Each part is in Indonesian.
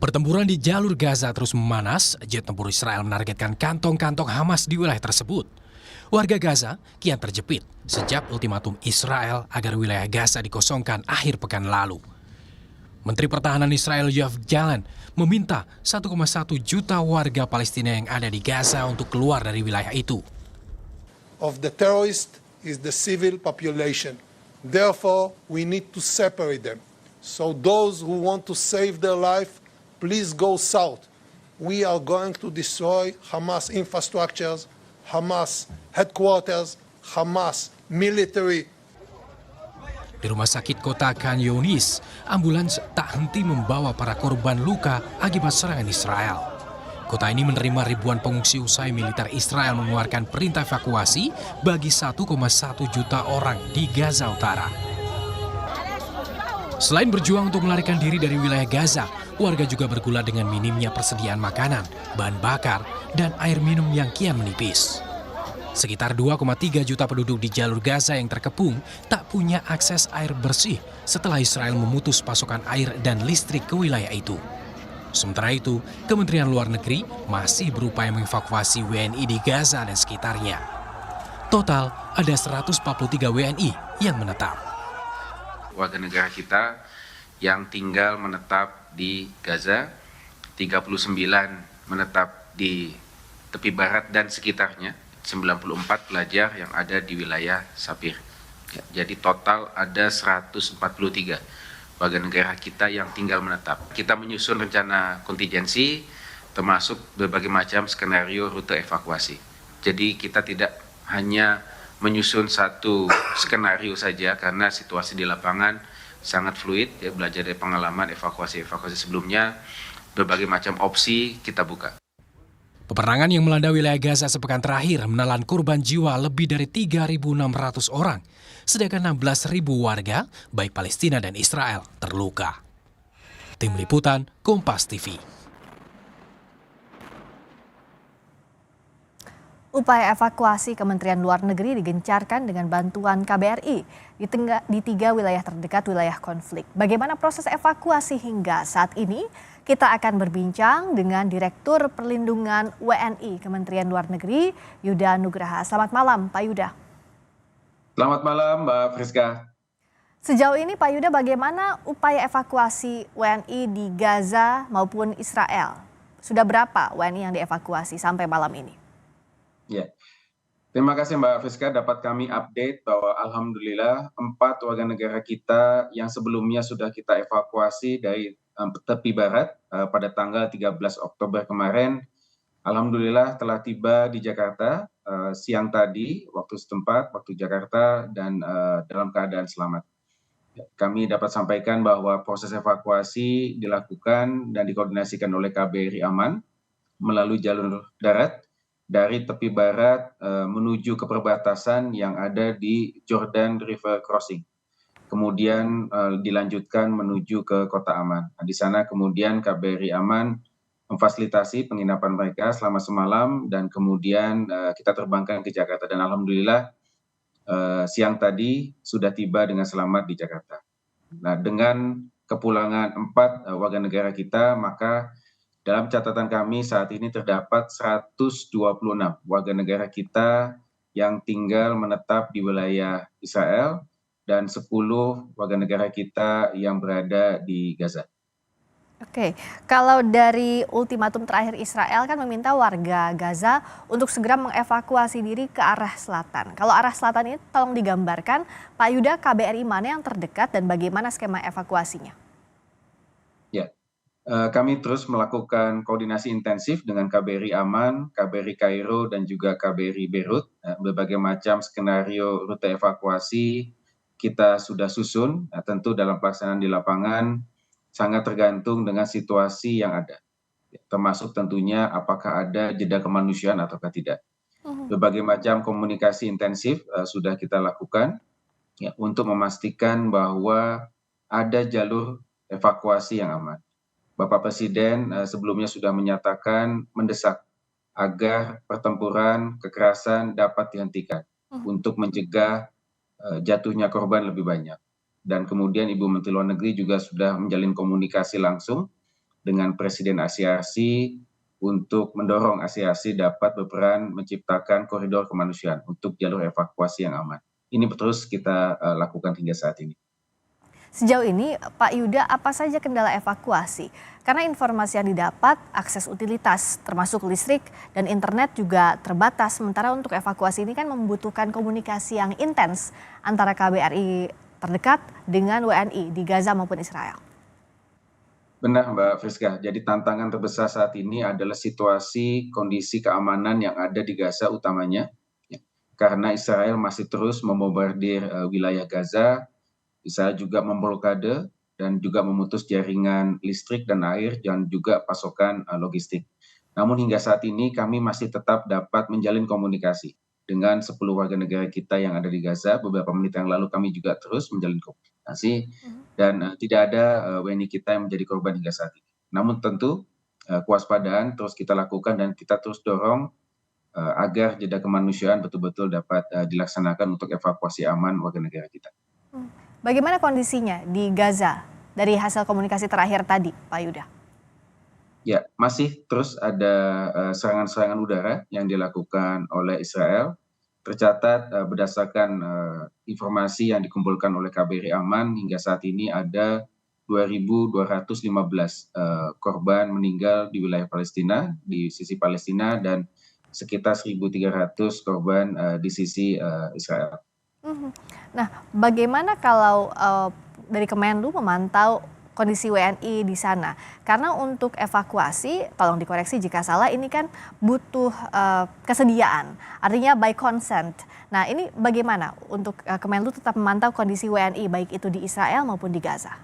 Pertempuran di jalur Gaza terus memanas, jet tempur Israel menargetkan kantong-kantong Hamas di wilayah tersebut. Warga Gaza kian terjepit sejak ultimatum Israel agar wilayah Gaza dikosongkan akhir pekan lalu. Menteri Pertahanan Israel Yoav Gallant meminta 1,1 juta warga Palestina yang ada di Gaza untuk keluar dari wilayah itu. Of the terrorist is the civil population. Therefore, we need to separate them. So those who want to save their life, please go south. We are going to destroy Hamas infrastructures, Hamas headquarters, Hamas military. Di rumah sakit kota Khan Younis, ambulans tak henti membawa para korban luka akibat serangan Israel. Kota ini menerima ribuan pengungsi usai militer Israel mengeluarkan perintah evakuasi bagi 1,1 juta orang di Gaza Utara. Selain berjuang untuk melarikan diri dari wilayah Gaza, warga juga bergula dengan minimnya persediaan makanan, bahan bakar, dan air minum yang kian menipis. Sekitar 2,3 juta penduduk di jalur Gaza yang terkepung tak punya akses air bersih setelah Israel memutus pasokan air dan listrik ke wilayah itu. Sementara itu, Kementerian Luar Negeri masih berupaya mengevakuasi WNI di Gaza dan sekitarnya. Total ada 143 WNI yang menetap. Warga negara kita yang tinggal menetap di Gaza, 39 menetap di tepi barat dan sekitarnya, 94 pelajar yang ada di wilayah Sapir. Jadi total ada 143 warga negara kita yang tinggal menetap. Kita menyusun rencana kontingensi termasuk berbagai macam skenario rute evakuasi. Jadi kita tidak hanya menyusun satu skenario saja karena situasi di lapangan sangat fluid, ya, belajar dari pengalaman evakuasi sebelumnya, berbagai macam opsi kita buka. Peperangan yang melanda wilayah Gaza sepekan terakhir menelan korban jiwa lebih dari 3.600 orang, sedangkan 16.000 warga, baik Palestina dan Israel, terluka. Tim Liputan, Kompas TV. Upaya evakuasi Kementerian Luar Negeri digencarkan dengan bantuan KBRI di 3 wilayah terdekat wilayah konflik. Bagaimana proses evakuasi hingga saat ini? Kita akan berbincang dengan Direktur Perlindungan WNI Kementerian Luar Negeri, Yuda Nugraha. Selamat malam, Pak Yuda. Selamat malam, Mbak Friska. Sejauh ini, Pak Yuda, bagaimana upaya evakuasi WNI di Gaza maupun Israel? Sudah berapa WNI yang dievakuasi sampai malam ini? Ya, terima kasih Mbak Friska, dapat kami update bahwa alhamdulillah 4 warga negara kita yang sebelumnya sudah kita evakuasi dari tepi barat pada tanggal 13 Oktober kemarin, alhamdulillah telah tiba di Jakarta siang tadi waktu setempat, waktu Jakarta, dan dalam keadaan selamat. Kami dapat sampaikan bahwa proses evakuasi dilakukan dan dikoordinasikan oleh KBRI Aman melalui jalur darat dari tepi barat menuju ke perbatasan yang ada di Jordan River Crossing. Kemudian dilanjutkan menuju ke Kota Aman. Di sana kemudian KBRI Aman memfasilitasi penginapan mereka selama semalam dan kemudian kita terbangkan ke Jakarta. Dan alhamdulillah siang tadi sudah tiba dengan selamat di Jakarta. Nah, dengan kepulangan 4 warga negara kita, maka dalam catatan kami saat ini terdapat 126 warga negara kita yang tinggal menetap di wilayah Israel dan 10 warga negara kita yang berada di Gaza. Oke, kalau dari ultimatum terakhir Israel kan meminta warga Gaza untuk segera mengevakuasi diri ke arah selatan. Kalau arah selatan ini tolong digambarkan, Pak Yuda, KBRI mana yang terdekat dan bagaimana skema evakuasinya? Ya, kami terus melakukan koordinasi intensif dengan KBRI Aman, KBRI Kairo, dan juga KBRI Beirut. Berbagai macam skenario rute evakuasi kita sudah susun, tentu dalam pelaksanaan di lapangan sangat tergantung dengan situasi yang ada, termasuk tentunya apakah ada jeda kemanusiaan ataukah tidak. Berbagai macam komunikasi intensif sudah kita lakukan ya, untuk memastikan bahwa ada jalur evakuasi yang aman. Bapak Presiden sebelumnya sudah menyatakan mendesak agar pertempuran kekerasan dapat dihentikan untuk mencegah jatuhnya korban lebih banyak. Dan kemudian Ibu Menteri Luar Negeri juga sudah menjalin komunikasi langsung dengan Presiden ACRC untuk mendorong ACRC dapat berperan menciptakan koridor kemanusiaan untuk jalur evakuasi yang aman. Ini terus kita lakukan hingga saat ini. Sejauh ini, Pak Yuda, apa saja kendala evakuasi? Karena informasi yang didapat, akses utilitas termasuk listrik dan internet juga terbatas. Sementara untuk evakuasi ini kan membutuhkan komunikasi yang intens antara KBRI terdekat dengan WNI di Gaza maupun Israel. Benar Mbak Friska, jadi tantangan terbesar saat ini adalah situasi kondisi keamanan yang ada di Gaza utamanya. Karena Israel masih terus membombardir wilayah Gaza, Israel juga memblokade dan juga memutus jaringan listrik dan air dan juga pasokan logistik. Namun hingga saat ini kami masih tetap dapat menjalin komunikasi dengan 10 warga negara kita yang ada di Gaza. Beberapa menit yang lalu kami juga terus menjalin komunikasi dan tidak ada WNI kita yang menjadi korban hingga saat ini. Namun tentu kewaspadaan terus kita lakukan dan kita terus dorong agar jeda kemanusiaan betul-betul dapat dilaksanakan untuk evakuasi aman warga negara kita. Bagaimana kondisinya di Gaza dari hasil komunikasi terakhir tadi, Pak Yuda? Ya, masih terus ada serangan-serangan udara yang dilakukan oleh Israel. Tercatat berdasarkan informasi yang dikumpulkan oleh KBRI Aman hingga saat ini ada 2.215 korban meninggal di wilayah Palestina, di sisi Palestina, dan sekitar 1.300 korban di sisi Israel. Nah, bagaimana kalau dari Kemenlu memantau kondisi WNI di sana? Karena untuk evakuasi, tolong dikoreksi jika salah, ini kan butuh kesediaan, artinya by consent. Nah, ini bagaimana untuk Kemenlu tetap memantau kondisi WNI baik itu di Israel maupun di Gaza?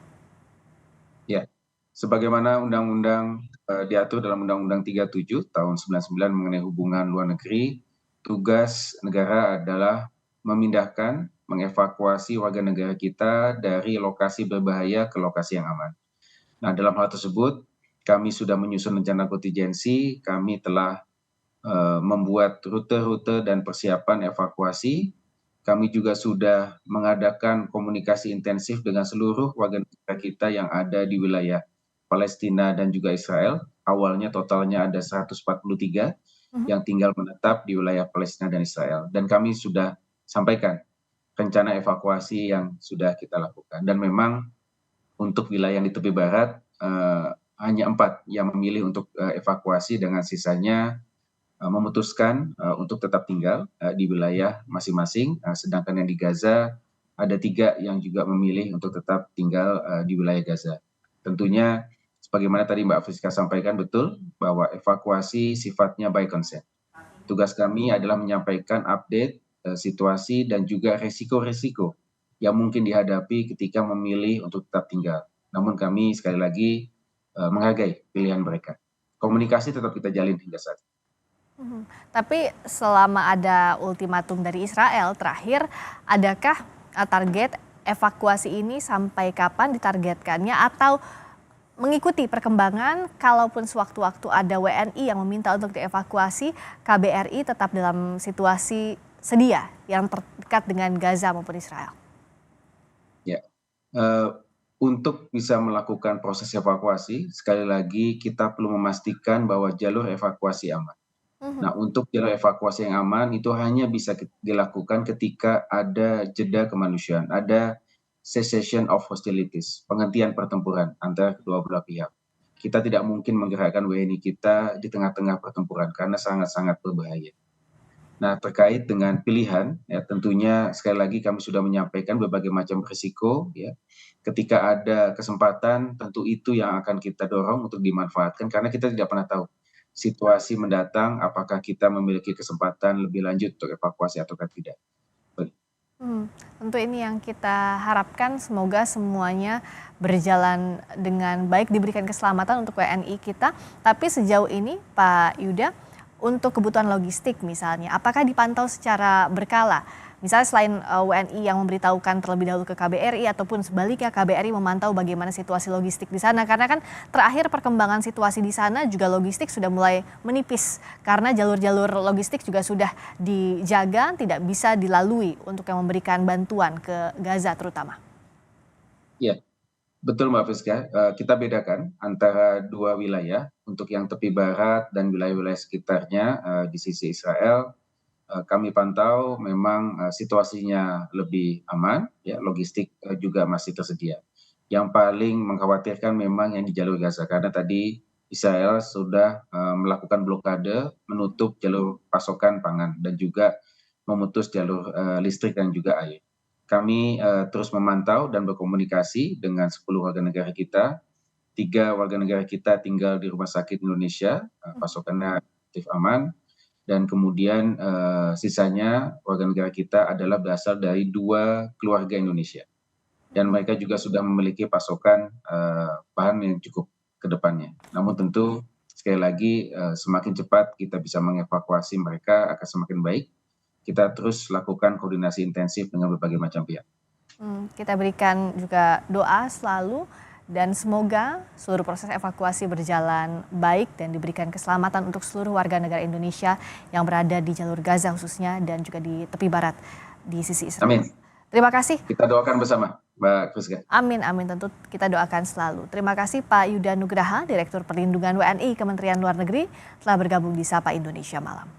Ya, sebagaimana undang-undang diatur dalam Undang-Undang 37 tahun 99 mengenai hubungan luar negeri, tugas negara adalah memindahkan, mengevakuasi warga negara kita dari lokasi berbahaya ke lokasi yang aman. Nah, dalam hal tersebut, kami sudah menyusun rencana kontingensi, kami telah membuat rute-rute dan persiapan evakuasi. Kami juga sudah mengadakan komunikasi intensif dengan seluruh warga negara kita yang ada di wilayah Palestina dan juga Israel. Awalnya totalnya ada 143 yang tinggal menetap di wilayah Palestina dan Israel. Dan kami sudah sampaikan rencana evakuasi yang sudah kita lakukan. Dan memang untuk wilayah yang di tepi barat hanya 4 yang memilih untuk evakuasi, dengan sisanya memutuskan untuk tetap tinggal di wilayah masing-masing. Sedangkan yang di Gaza ada 3 yang juga memilih untuk tetap tinggal di wilayah Gaza. Tentunya sebagaimana tadi Mbak Friska sampaikan, betul bahwa evakuasi sifatnya by consent. Tugas kami adalah menyampaikan update situasi dan juga resiko-resiko yang mungkin dihadapi ketika memilih untuk tetap tinggal. Namun kami sekali lagi menghargai pilihan mereka. Komunikasi tetap kita jalin hingga saat ini. Tapi selama ada ultimatum dari Israel terakhir, adakah target evakuasi ini sampai kapan ditargetkannya, atau mengikuti perkembangan kalaupun sewaktu-waktu ada WNI yang meminta untuk dievakuasi, KBRI tetap dalam situasi sedia yang terdekat dengan Gaza maupun Israel? Ya, untuk bisa melakukan proses evakuasi, sekali lagi kita perlu memastikan bahwa jalur evakuasi aman. Nah, untuk jalur evakuasi yang aman itu hanya bisa dilakukan ketika ada jeda kemanusiaan, ada cessation of hostilities, penghentian pertempuran antara kedua belah pihak. Kita tidak mungkin menggerakkan WNI kita di tengah-tengah pertempuran karena sangat-sangat berbahaya. Nah, terkait dengan pilihan, ya tentunya sekali lagi kami sudah menyampaikan berbagai macam risiko. Ya, ketika ada kesempatan, tentu itu yang akan kita dorong untuk dimanfaatkan, karena kita tidak pernah tahu situasi mendatang, apakah kita memiliki kesempatan lebih lanjut untuk evakuasi atau tidak. Tentu ini yang kita harapkan, semoga semuanya berjalan dengan baik, diberikan keselamatan untuk WNI kita. Tapi sejauh ini Pak Yuda, untuk kebutuhan logistik misalnya, apakah dipantau secara berkala? Misalnya selain WNI yang memberitahukan terlebih dahulu ke KBRI, ataupun sebaliknya KBRI memantau bagaimana situasi logistik di sana. Karena kan terakhir perkembangan situasi di sana juga logistik sudah mulai menipis. Karena jalur-jalur logistik juga sudah dijaga, tidak bisa dilalui untuk yang memberikan bantuan ke Gaza terutama. Ya, Betul Mbak Friska, kita bedakan antara dua wilayah. Untuk yang tepi barat dan wilayah-wilayah sekitarnya di sisi Israel, kami pantau memang situasinya lebih aman, ya, logistik juga masih tersedia. Yang paling mengkhawatirkan memang yang di jalur Gaza, karena tadi Israel sudah melakukan blokade, menutup jalur pasokan pangan dan juga memutus jalur listrik dan juga air. Kami terus memantau dan berkomunikasi dengan 10 warga negara kita. 3 warga negara kita tinggal di Rumah Sakit Indonesia, pasokannya relatif aman. Dan kemudian sisanya warga negara kita adalah berasal dari 2 keluarga Indonesia. Dan mereka juga sudah memiliki pasokan bahan yang cukup ke depannya. Namun tentu sekali lagi semakin cepat kita bisa mengevakuasi mereka akan semakin baik. Kita terus lakukan koordinasi intensif dengan berbagai macam pihak. Kita berikan juga doa selalu dan semoga seluruh proses evakuasi berjalan baik dan diberikan keselamatan untuk seluruh warga negara Indonesia yang berada di jalur Gaza khususnya dan juga di tepi barat di sisi Israel. Amin. Terima kasih. Kita doakan bersama, Mbak Friska. Amin, amin, tentu kita doakan selalu. Terima kasih Pak Yuda Nugraha, Direktur Perlindungan WNI Kementerian Luar Negeri telah bergabung di Sapa Indonesia Malam.